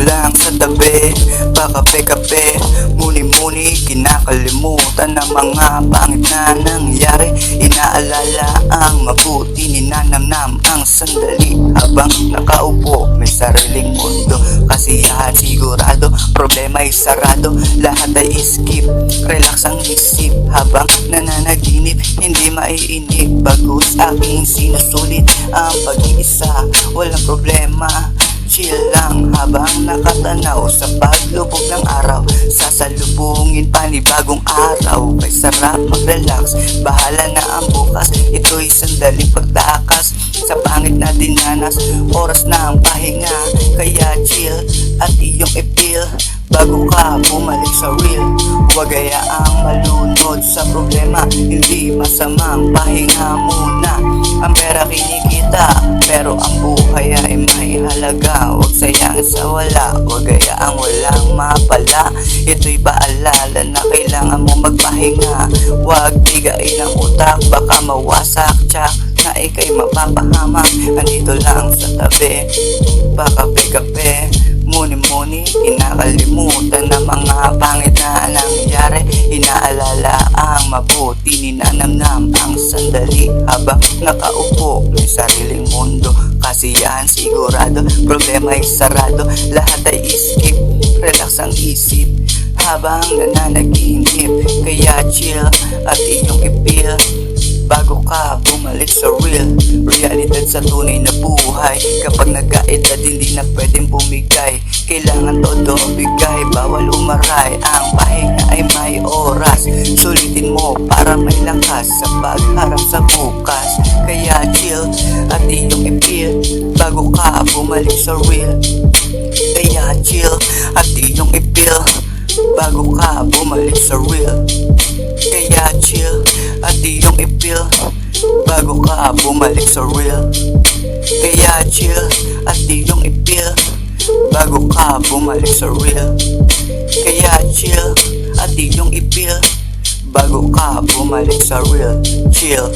lang sa tabi, pakape-kape, muni-muni, kinakalimutan ng mga pangit na nangyari. Inaalala ang mabuti, ninanamnam ang sandali habang nakaupo, may sariling mundo. Kasiyahan sigurado, problema ay sarado, lahat ay skip, relax ang isip habang nananaginip, hindi maiinip. Bagus aking sinusulit ang pag-iisa, walang problema, chill lang habang nakatanaw sa paglubog ng araw. Sasalubungin panibagong araw, may sarap mag-relax, bahala na ang bukas. Ito'y sandaling pagtakas sa pangit na dinanas, oras na ang pahinga, kaya chill at iyong ipil bago ka bumalik sa real. Huwag hayaang malunod sa problema, hindi masamang pahinga muna. Ang pera kinikita, pero ang buhay ay may halaga. Huwag sayang sa wala, huwag hayaang walang mapala. Ito'y paalala na kailangan mo magpahinga. Huwag bigain ang utak, baka mawasak, tsak na ika'y mapapahamak. Andito lang sa tabi, pakape-kape, muni-muni, kinakalimutan ng mga pangit na nangyari. Inaalala ang mabuti, ninanamnam ang sandali habang nakaupo, may sariling mundo. Kasiyahan sigurado, problema ay sarado, lahat ay skip, relax ang isip habang nananaginip. Kaya chill at iyong ipil bago ka bumalik sa real. Realidad sa tunay na buhay, kapag nagkaedad hindi na pwedeng bumigay. Kailangan todo bigay, bawal umaray, ang pahinga ay may oras. Sulitin mo para may lakas sa pagharap sa bukas. Kaya chill at iyong ipil bago ka bumalik sa real. Kaya chill at iyong ipil bago ka bumalik sa real. Kaya chill at iyong ipil bago ka bumalik sa real. Kaya chill at iyong ipil bago ka bumalik sa real. Kaya chill at iyong ipil bago ka bumalik sa real. Chill.